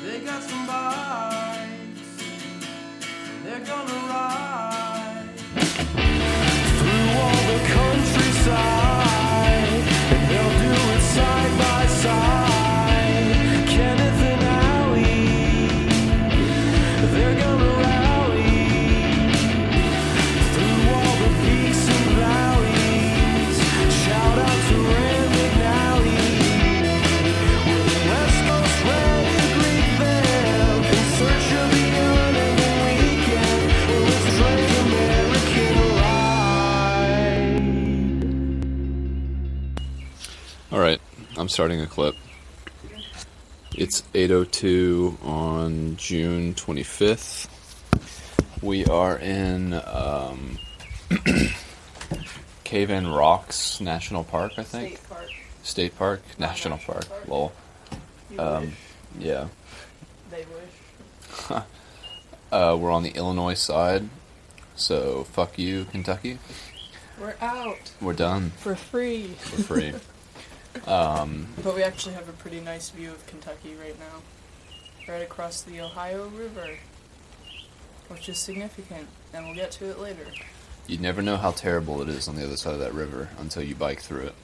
They got some bikes, they're gonna ride through all the countryside, and they'll do it side by side. Kenneth and Allie, they're gonna rally through all the peaks and valleys. Shout out to Rand McNally. Will the West Coast ready to greet them in search of the unending weekend? Will it's Trans American ride? All right, I'm starting a clip. It's 8:02 on June 25th. We are in Cave in Rocks National Park, I think. State Park? National Park. Lol. You wish. Yeah. They wish. We're on the Illinois side, so fuck you, Kentucky. We're out We're done for free. for free. But we actually have a pretty nice view of Kentucky right now. Right across the Ohio River. Which is significant, and we'll get to it later. You'd never know how terrible it is on the other side of that river until you bike through it.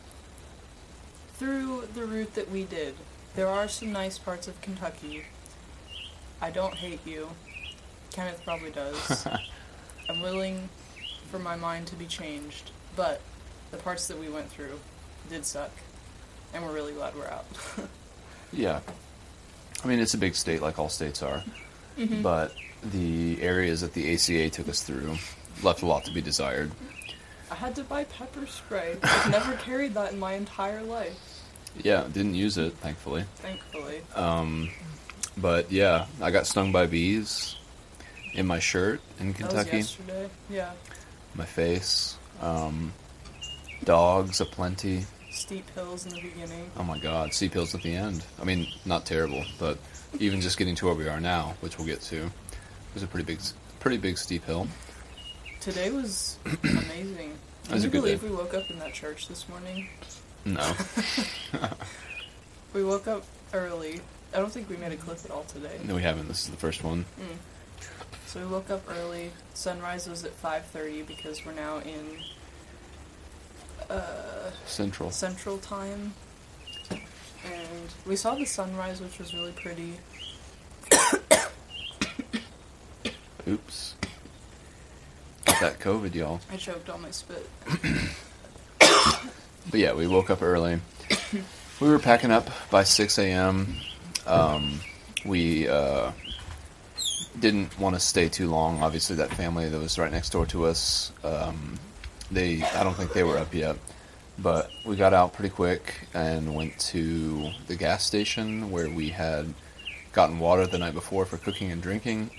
Through the route that we did, there are some nice parts of Kentucky. I don't hate you. Kenneth probably does. I'm willing for my mind to be changed, but the parts that we went through did suck. And we're really glad we're out. Yeah. I mean, it's a big state like all states are. But the areas that the ACA took us through left a lot to be desired. I had to buy pepper spray. I've never carried that in my entire life. Yeah, didn't use it, thankfully. Thankfully. But yeah, I got stung by bees in my shirt in That was Kentucky. yesterday. Yeah. My face. Dogs aplenty. Steep hills in the beginning. Oh my god, sea pills at the end. I mean, not terrible, but even just getting to where we are now, which we'll get to, was a pretty big steep hill. Today was amazing. That was Can a you good believe day. we woke up in that church this morning? No. We woke up early. I don't think we made a clip at all today. No, we haven't. This is the first one. So we woke up early. Sunrise was at 5:30 because we're now in Central. Central Time. And we saw the sunrise, which was really pretty. Oops. Got that COVID, y'all. I choked on my spit. But yeah, we woke up early. We were packing up by 6 a.m. We didn't want to stay too long. Obviously, that family that was right next door to us, I don't think they were up yet. But we got out pretty quick and went to the gas station where we had gotten water the night before for cooking and drinking.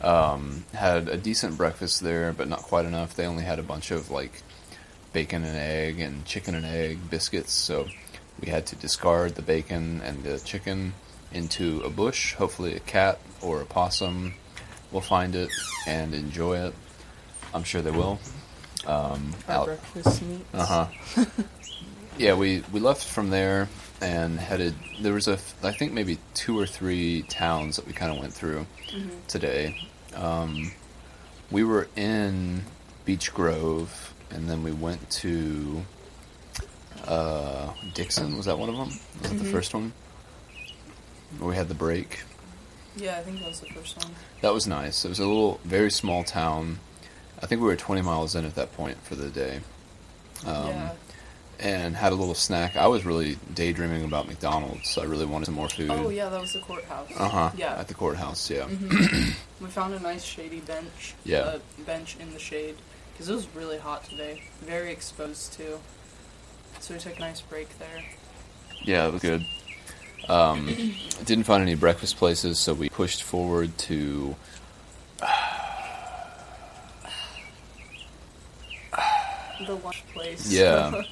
Had a decent breakfast there, but not quite enough. They only had a bunch of like bacon and egg and chicken and egg biscuits, so we had to discard the bacon and the chicken into a bush. Hopefully a cat or a possum will find it and enjoy it. I'm sure they will. Our breakfast meats. Yeah, we left from there and headed. There was I think maybe 2 or 3 towns that we kind of went through today. We were in Beech Grove, and then we went to Dixon. Was that one of them? Was that the first one? Where we had the break. Yeah, I think that was the first one. That was nice. It was a very small town. I think we were 20 miles in at that point for the day. Yeah. And had a little snack. I was really daydreaming about McDonald's, so I really wanted some more food. Oh, yeah, that was the courthouse. Yeah. At the courthouse, yeah. We found a nice shady bench. Yeah. A bench in the shade. Because it was really hot today. Very exposed, too. So we took a nice break there. Yeah, it was good. Didn't find any breakfast places, so we pushed forward to The lunch place. Yeah.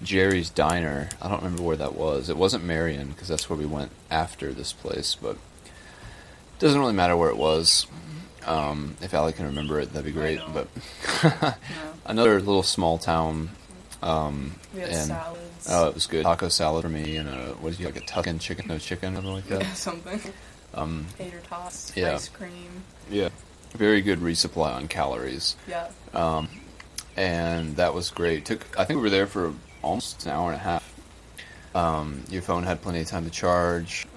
Jerry's Diner. I don't remember where that was. It wasn't Marion, because that's where we went after this place, but it doesn't really matter where it was. If Allie can remember it, that'd be great. I But No. another little small town. We had and salads. salads. Oh, it was good. Taco salad for me, and what did you like? A Tuscan chicken, no chicken, something like that. Something. Um, Tater tots, yeah. ice cream. yeah, very good resupply on calories. Yeah. And that was great. I think we were there for almost an hour and a half. Your phone had plenty of time to charge.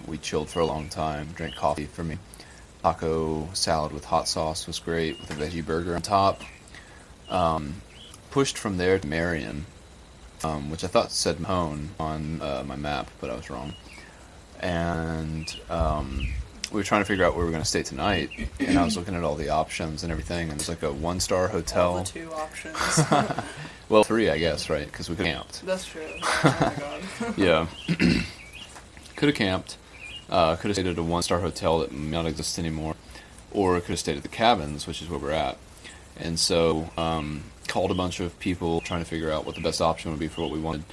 We chilled for a long time. Drank coffee for me. Taco salad with hot sauce was great with a veggie burger on top. Pushed from there to Marion, which I thought said Mahone on my map, but I was wrong. And we were trying to figure out where we were going to stay tonight, and I was looking at all the options and everything, and there's like a 1-star hotel. All the 2 options. Well, 3, I guess, right? Because we camped. That's true. Oh my god. Yeah. Could have camped. Could have stayed at a 1-star hotel that may not exist anymore. Or could have stayed at the cabins, which is where we're at. And so, called a bunch of people trying to figure out what the best option would be for what we wanted.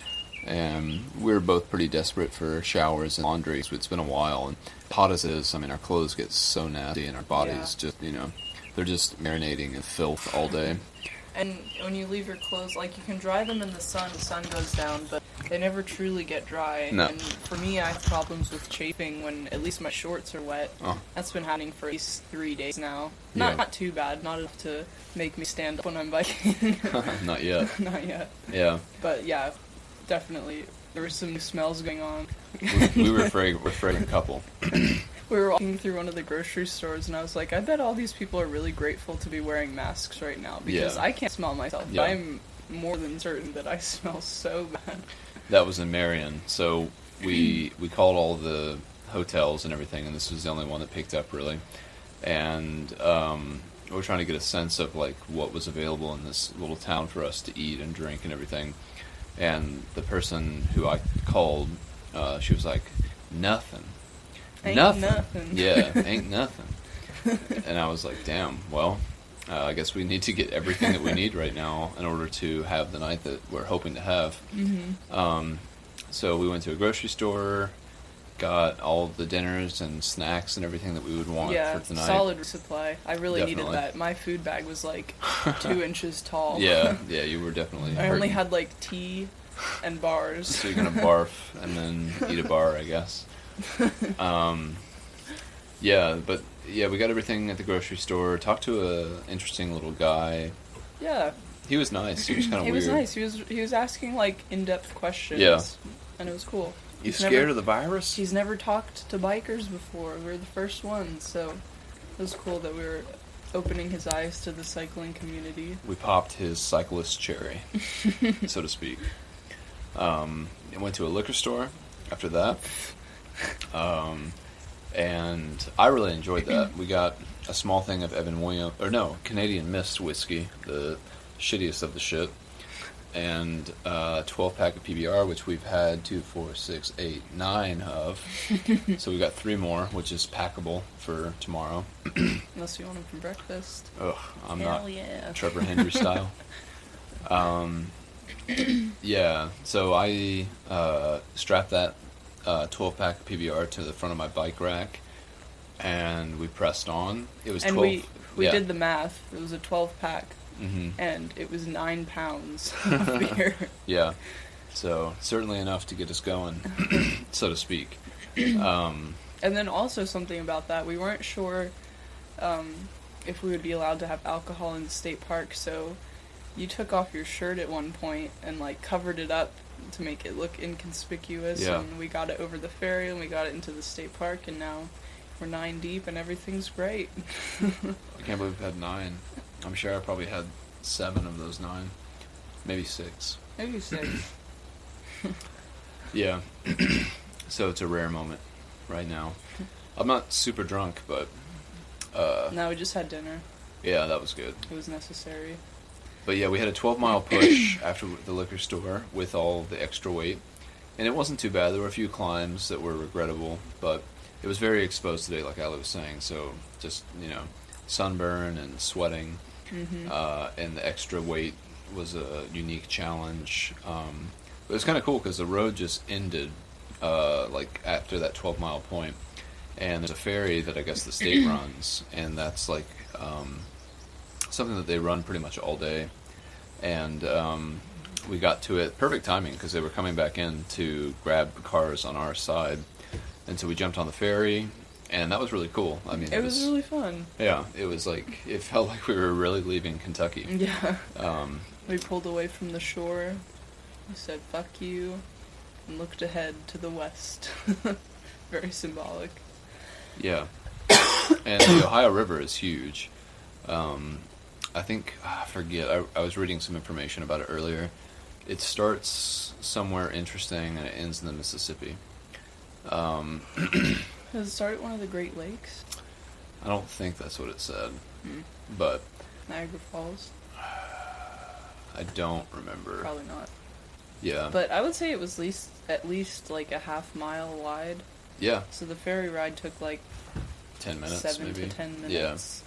And we were both pretty desperate for showers and laundry, so it's been a while. And hot as it is, I mean, our clothes get so nasty and our bodies just, they're just marinating in filth all day. And when you leave your clothes, like, you can dry them in the sun goes down, but they never truly get dry. No. And for me, I have problems with chafing when at least my shorts are wet. Oh. That's been happening for at least 3 days now. Yeah. Not too bad, not enough to make me stand up when I'm biking. Not yet. Not yet. Yeah. But yeah, definitely. There were some smells going on. We were a fragrant couple. We were walking through one of the grocery stores, and I was like, I bet all these people are really grateful to be wearing masks right now, because Yeah. I can't smell myself. Yeah. I'm more than certain that I smell so bad. That was in Marion. So we called all the hotels and everything, and this was the only one that picked up, really. And we were trying to get a sense of, like, what was available in this little town for us to eat and drink and everything. And the person who I called, she was like, nothing. Ain't Nothing. nothing. Yeah, ain't nothing. And I was like, damn, well, I guess we need to get everything that we need right now in order to have the night that we're hoping to have. Mm-hmm. So we went to a grocery store, got all of the dinners and snacks and everything that we would want Yeah, for tonight. solid supply. I really Definitely. needed that. My food bag was like 2 inches tall. Yeah, you were definitely I only hurting. had like tea and bars. So you're going to barf and then eat a bar, I guess. Yeah, we got everything at the grocery store. Talked to a interesting little guy. Yeah, He was nice. He was kind of he weird. was nice. He was asking like in-depth questions. Yeah. And it was cool. You He's scared never- of the virus? He's never talked to bikers before. We were the first ones, so it was cool that we were opening his eyes to the cycling community. We popped his cyclist cherry, so to speak. And went to a liquor store after that. And I really enjoyed that. We got a small thing of Canadian Mist whiskey, the shittiest of the shit, and a 12-pack of PBR, which we've had 2, 4, 6, 8, 9 of. So we got 3 more, which is packable for tomorrow. Unless you want him for breakfast. Ugh, I'm Hell not yeah. Trevor Hendry style. Yeah, so I strapped that 12-pack of PBR to the front of my bike rack, and we pressed on. It was 12. And we yeah. did the math. It was a 12-pack, Mm-hmm. and it was 9 pounds of beer. Yeah, so certainly enough to get us going, so to speak. And then also something about that, we weren't sure if we would be allowed to have alcohol in the state park, so you took off your shirt at one point and like covered it up to make it look inconspicuous. Yeah. And we got it over the ferry and we got it into the state park, and now we're 9 deep and everything's great. I can't believe we've had 9. I'm sure I probably had 7 of those 9, maybe 6. Maybe 6. Yeah, so it's a rare moment right now. I'm not super drunk, but No, we just had dinner. yeah, that was good. It was necessary. But yeah, we had a 12-mile push after the liquor store with all the extra weight. And it wasn't too bad. There were a few climbs that were regrettable, but it was very exposed today, like Ali was saying. So just, sunburn and sweating, and the extra weight was a unique challenge. But it was kind of cool because the road just ended, like after that 12-mile point. And there's a ferry that I guess the state runs, and that's like something that they run pretty much all day. And we got to it perfect timing because they were coming back in to grab the cars on our side, and so we jumped on the ferry, and that was really cool. I mean, It was really fun. yeah, it was like it felt like we were really leaving Kentucky. Yeah. Um, We pulled away from the shore. We said, fuck you, and looked ahead to the west. Very symbolic. yeah, and the Ohio River is huge. I think I forget. I was reading some information about it earlier. It starts somewhere interesting and it ends in the Mississippi. Does it start at one of the Great Lakes? I don't think that's what it said, Hmm. but Niagara Falls? I don't remember. Probably not. Yeah, But I would say it was at least like a half mile wide. yeah, So the ferry ride took like 10 minutes 7 maybe. to 10 Yeah, minutes.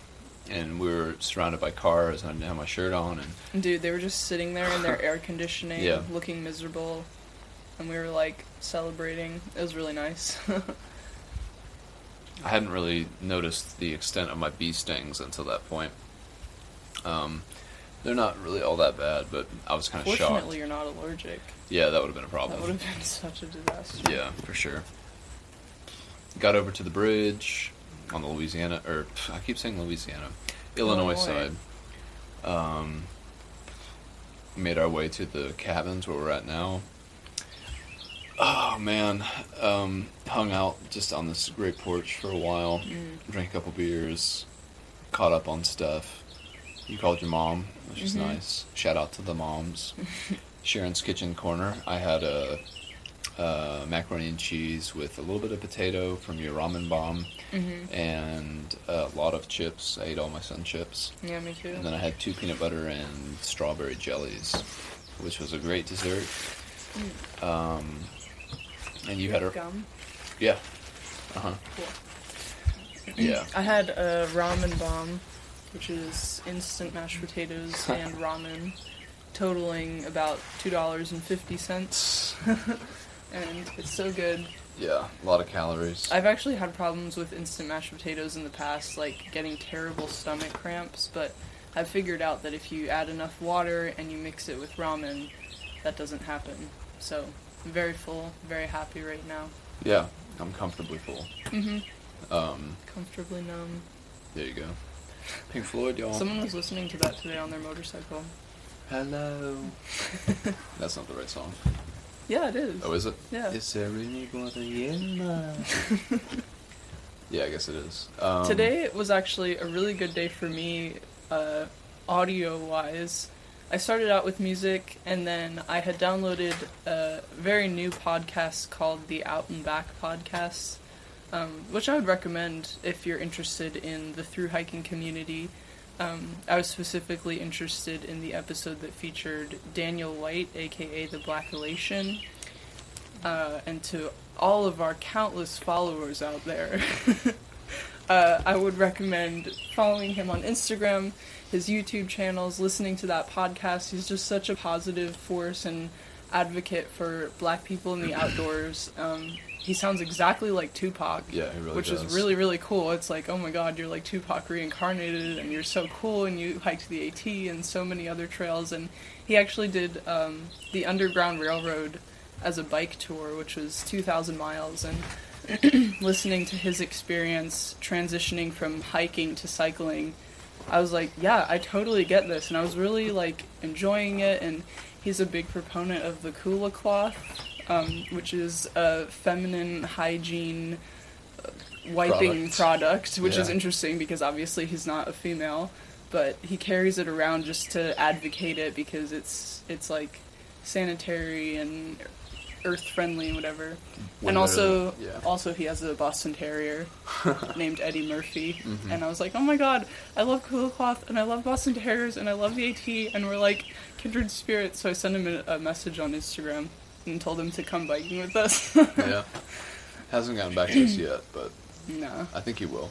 and we were surrounded by cars, and I didn't have my shirt on, and Dude, they were just sitting there in their air conditioning, Yeah. looking miserable, and we were like celebrating. It was really nice. I hadn't really noticed the extent of my bee stings until that point. They're not really all that bad, but I was kind of shocked. Fortunately, you're not allergic. Yeah, that would have been a That problem. would have been such a disaster. Yeah, for sure. Got over to the bridge on the Louisiana, or I keep saying Louisiana, Illinois side. Made our way to the cabins where we're at now. Oh man, hung out just on this great porch for a while. Drank a couple beers, caught up on stuff. You called your mom, which is nice. Shout out to the moms. Sharon's Kitchen Corner. I had a macaroni and cheese with a little bit of potato from your ramen bomb, and a lot of chips. I ate all my Sun chips. Yeah, me too. And then I had 2 peanut butter and strawberry jellies, which was a great dessert. And you had a... gum. Yeah. Uh-huh. Cool. Yeah. I had a ramen bomb, which is instant mashed potatoes and ramen, totaling about $2.50. And it's so good. Yeah, a lot of calories. I've actually had problems with instant mashed potatoes in the past, like getting terrible stomach cramps, but I've figured out that if you add enough water and you mix it with ramen, that doesn't happen. So, I'm very full, very happy right now. Yeah, I'm comfortably full. Comfortably numb. There you go. Pink Floyd, y'all. Someone was listening to that today on their motorcycle. Hello. That's not the right song. Yeah, it is. Oh, is it? Yeah. Is there anybody in my... Yeah, I guess it is. Today was actually a really good day for me, audio-wise. I started out with music, and then I had downloaded a very new podcast called the Out and Back Podcast, which I would recommend if you're interested in the thru hiking community. I was specifically interested in the episode that featured Daniel White, aka the Black Elation, and to all of our countless followers out there, I would recommend following him on Instagram, his YouTube channels, listening to that podcast. He's just such a positive force and advocate for black people in the outdoors. He sounds exactly like Tupac. Yeah, he really which does. is really, really cool. It's like, oh my god, you're like Tupac reincarnated, and you're so cool, and you hiked the AT and so many other trails. And he actually did the Underground Railroad as a bike tour, which was 2,000 miles, and listening to his experience transitioning from hiking to cycling, I was like, yeah, I totally get this, and I was really like enjoying it. And he's a big proponent of the Kula cloth, which is a feminine hygiene wiping product, which is Yeah. interesting because obviously he's not a female, but he carries it around just to advocate it because it's like sanitary and earth friendly and whatever. And also, yeah. also he has a Boston Terrier named Eddie Murphy, and I was like, oh my god, I love Kula cloth and I love Boston Terriers and I love the AT, and we're like kindred spirits. So I sent him a message on Instagram and told him to come biking with us. Yeah. Hasn't gotten back to us yet, but No. I think he will.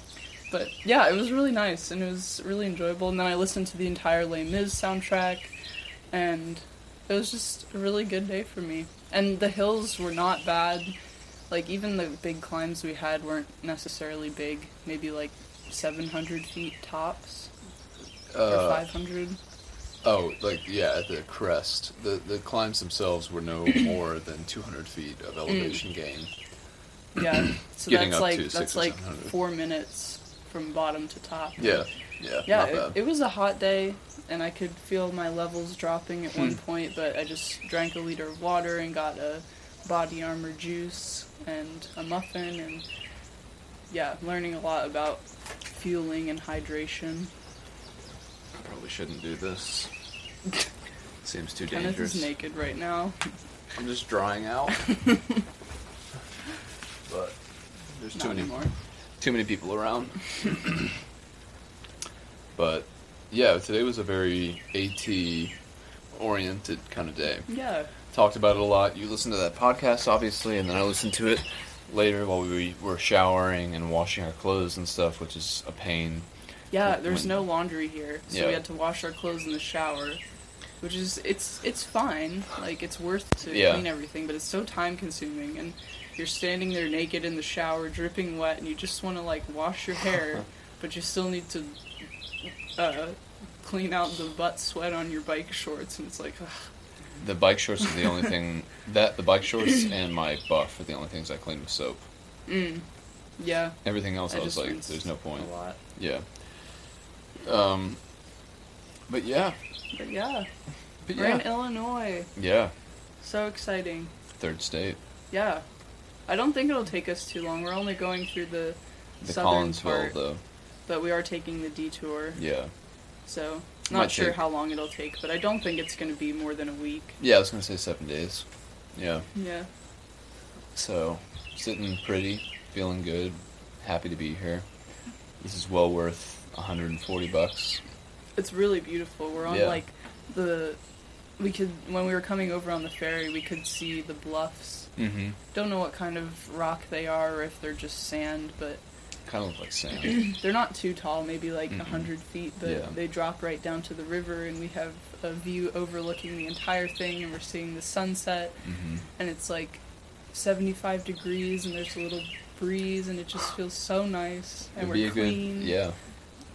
But yeah, it was really nice and it was really enjoyable. And then I listened to the entire Les Mis soundtrack, and it was just a really good day for me. And the hills were not bad. Like, even the big climbs we had weren't necessarily big. Maybe like 700 feet tops. Or 500. Oh, like, yeah, at the crest. The climbs themselves were no more than 200 feet of elevation gain. Yeah, so Getting that's up like to 600 that's or like 700. 4 minutes from bottom to top. Yeah, Yeah, not bad. it was a hot day, and I could feel my levels dropping at Hmm. one point, but I just drank a liter of water and got a body armor juice and a muffin, and yeah, learning a lot about fueling and hydration. I probably shouldn't do this. Seems too Kenneth dangerous. is naked right now. I'm just drying out. But there's Not anymore. too many people around. But yeah, today was a very AT oriented kind of day. Yeah, Talked about it a lot. You listened to that podcast, obviously, and then I listened to it later while we were showering and washing our clothes and stuff, which is a pain. yeah. When- There's no laundry here, so Yeah. we had to wash our clothes in the shower, which is it's fine. Like it's worth to Yeah. clean everything, but it's so time consuming, and you're standing there naked in the shower, dripping wet, and you just want to like wash your hair, but you still need to clean out the butt sweat on your bike shorts, and it's like, ugh. The bike shorts are the only thing the bike shorts and my buff are the only things I clean with soap. Yeah. Everything else, I was just like, rinse there's no point. A lot. Yeah. But yeah. But yeah, But we're in yeah. Illinois. Yeah. So exciting. Third state. Yeah. I don't think it'll take us too long. We're only going through the The southern Collinsville, part, though. but we are taking the detour. Yeah. So, Might not sure take- how long it'll take, but I don't think it's going to be more than a week. Yeah, I was going to say 7 days. Yeah. Yeah. So, sitting pretty, feeling good, happy to be here. This is well worth $140. It's really beautiful. We're on Yeah. like when we were coming over on the ferry, we could see the bluffs. Mm-hmm. Don't know what kind of rock they are or if they're just sand, but Kind of look like sand. they're not too tall, maybe like Mhm. 100 feet, but Yeah. they drop right down to the river, and we have a view overlooking the entire thing, and we're seeing the sunset, Mm-hmm. and it's like 75 degrees, and there's a little breeze, and it just feels so nice, and It would be we're a clean. good, yeah.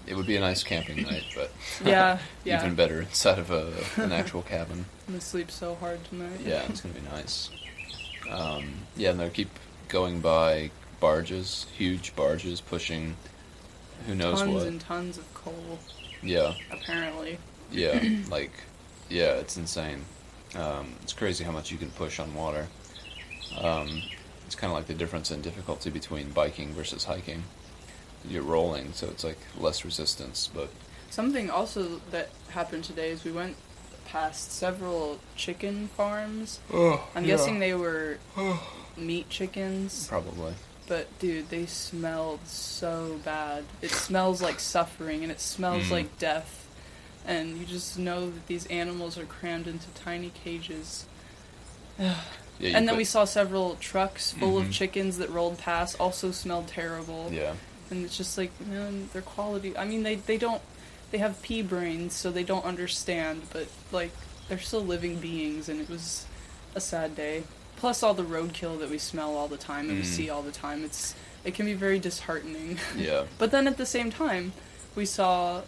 It would be a nice camping night, but Yeah, yeah. even better inside of an actual cabin. I'm gonna sleep so hard tonight. Yeah, it's gonna be nice. Yeah, and they keep going by barges, huge barges pushing who knows tons what. and tons of coal, Yeah, apparently. yeah, yeah, it's insane. It's crazy how much you can push on water. It's kind of like the difference in difficulty between biking versus hiking. You're rolling, so it's like less resistance, but Something also that happened today is we went past several chicken farms. I'm guessing they were meat chickens, probably. but dude, they smelled so bad. It smells like suffering, and it smells like death. And you just know that these animals are crammed into tiny cages. Yeah, you And then put- we saw several trucks full Mhm. of chickens that rolled past, also smelled terrible. Yeah, And it's just like, man, their quality. I mean, they don't. They have pea brains, so they don't understand. But like, they're still living beings, and it was a sad day. Plus all the roadkill that we smell all the time and we see all the time. It can be very disheartening. yeah. But then at the same time, we saw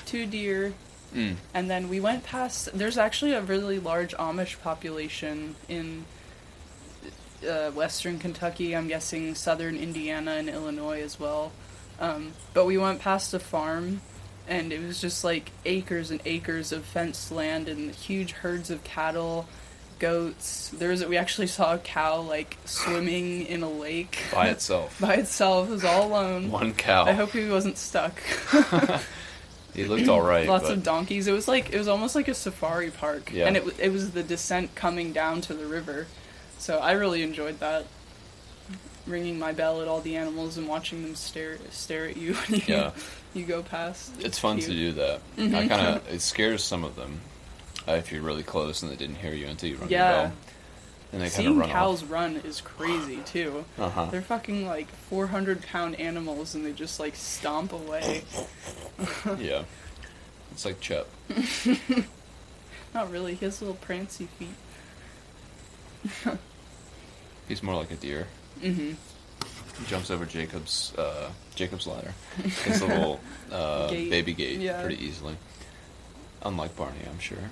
2 deer, Mm. and then we went past. There's actually a really large Amish population in western Kentucky. I'm guessing southern Indiana and Illinois as well. But we went past a farm, and it was just like acres and acres of fenced land and huge herds of cattle, goats. We actually saw a cow like swimming in a lake By itself. by itself. It was all alone. One cow. I hope he wasn't stuck. He looked all right. Lots but of donkeys. It was almost like a safari park. Yeah. And it was the descent coming down to the river. So I really enjoyed that. Ringing my bell at all the animals and watching them stare at you when Yeah. you go past. It's fun to cute. do that. I kind of it scares some of them if you're really close and they didn't hear you until you rung Yeah. your bell. And they kind of Seeing run cows off. run is crazy too. Uh-huh. They're fucking like 400-pound animals, and they just like stomp away. Yeah. It's like Chet. Not really. He has little prancy feet. He's more like a deer. Mm-hmm. He jumps over Jacob's ladder. His little Gate. baby gate Yeah. pretty easily. Unlike Barney, I'm sure.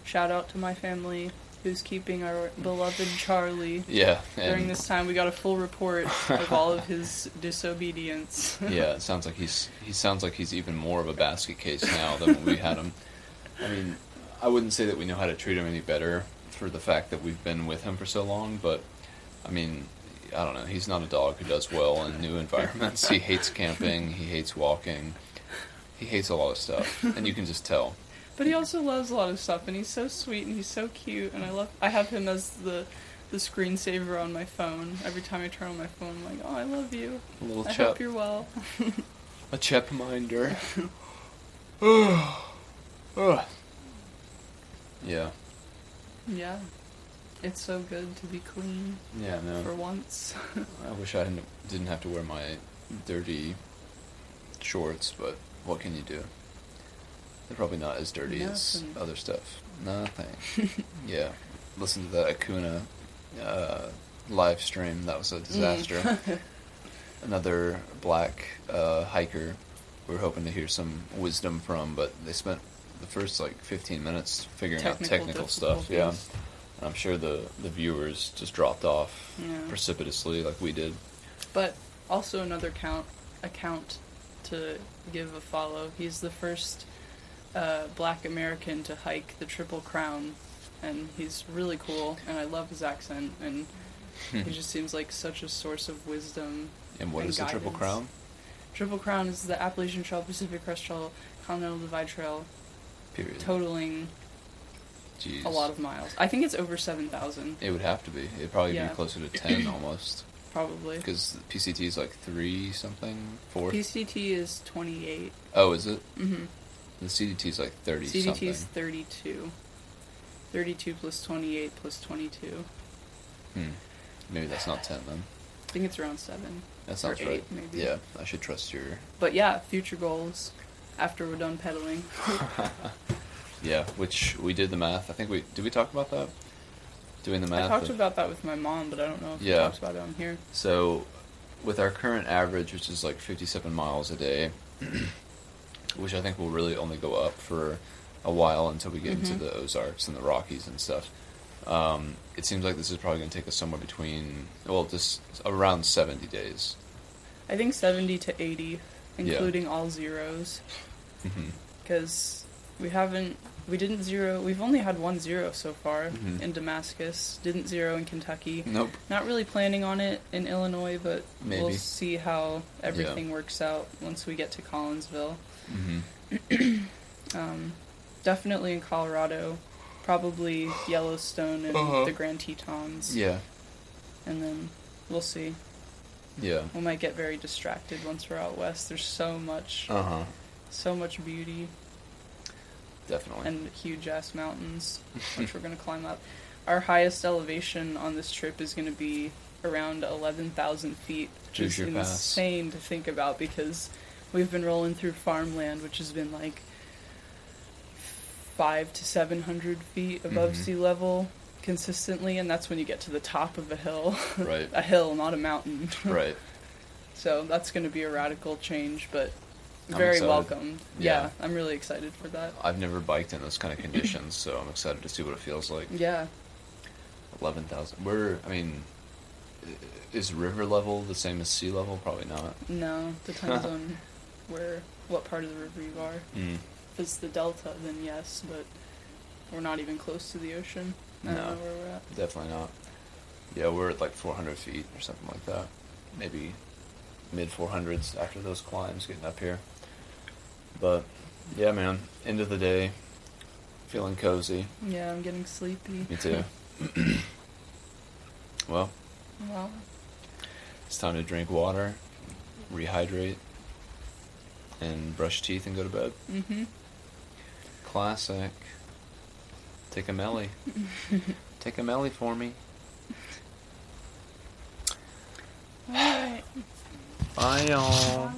Shout out to my family who's keeping our beloved Charlie. Yeah. During And this time, we got a full report of all of his disobedience. yeah, it sounds like he sounds like he's even more of a basket case now than when we had him. I mean, I wouldn't say that we know how to treat him any better for the fact that we've been with him for so long, but I mean, I don't know. He's not a dog who does well in new environments. He hates camping. He hates walking. He hates a lot of stuff, and you can just tell. But he also loves a lot of stuff, and he's so sweet and he's so cute, and I have him as the screensaver on my phone. Every time I turn on my phone, I'm like, oh, I love you. A little I chap. hope you're well. A chapminder. Yeah. Yeah. It's so good to be clean Yeah, no. for once. I wish I didn't have to wear my dirty shorts, but what can you do? They're probably not as dirty as Nothing. other stuff. Nothing. Yeah. Listen to that Acuna live stream. That was a disaster. Another black hiker we were hoping to hear some wisdom from, but they spent the first 15 minutes figuring out technical stuff. Yeah. difficulties. And I'm sure the viewers just dropped off Yeah. precipitously like we did. But also another account to give a follow. He's the first Black American to hike the Triple Crown, and he's really cool. And I love his accent, and he just seems like such a source of wisdom. And what and is the Triple guidance. Crown? Triple Crown is the Appalachian Trail, Pacific Crest Trail, Continental Divide Trail, Period. totaling Jeez. a lot of miles. I think it's over 7,000, It would have to be. It'd probably Yeah. be closer to 10 almost. probably. Because PCT is 3 something, 4. PCT is 28. Oh, is it? Mm-hmm. The CDT is 30 CDT something. is 32. 32 plus 28 plus 22. Maybe that's not 10 then. I think it's around 7. That sounds Or right. 8, maybe. Yeah, I should trust your. But yeah, future goals after we're done pedaling. Yeah, which we did the math. I think did we talk about that? Doing the math. I talked of- about that with my mom, but I don't know if we Yeah. talked about it on here. So, with our current average, which is 57 miles a day, which I think will really only go up for a while until we get into Mhm. the Ozarks and the Rockies and stuff. It seems like this is probably going to take us somewhere between, just around 70 days. I think 70 to 80, Yeah. including all zeros. Because we've only had 1 0 so far Mhm. in Damascus. Didn't 0 in Kentucky. Nope. Not really planning on it in Illinois, but we'll Maybe. see how everything works out once we get to Collinsville. Definitely in Colorado, probably Yellowstone and the Grand Tetons. Yeah. And then we'll see. Yeah. We might get very distracted once we're out west. There's so much beauty Definitely. and huge ass mountains, which we're gonna climb up. Our highest elevation on this trip is gonna be around 11,000 feet, which is Hoosier Pass. insane to think about because we've been rolling through farmland, which has been 500 to 700 feet above Mhm. sea level consistently, and that's when you get to the top of a hill. Right. A hill, not a mountain. Right. So that's going to be a radical change, but I'm very excited. welcomed. Yeah. Yeah, I'm really excited for that. I've never biked in those kind of conditions, so I'm excited to see what it feels like. Yeah. 11,000. Is river level the same as sea level? Probably not. No, depends on what part of the river you are. Mm. If it's the delta, then yes, but we're not even close to the ocean. I No. don't know where we're at. Definitely not. Yeah, we're at 400 feet or something like that. Maybe mid 400s after those climbs getting up here. But yeah, man, end of the day, feeling cozy. Yeah, I'm getting sleepy. Me too. Well, Well, it's time to drink water, rehydrate, and brush teeth and go to bed. mm-hmm. Classic. Take a melly. Take a melly for me. Alright. Bye, y'all. Bye.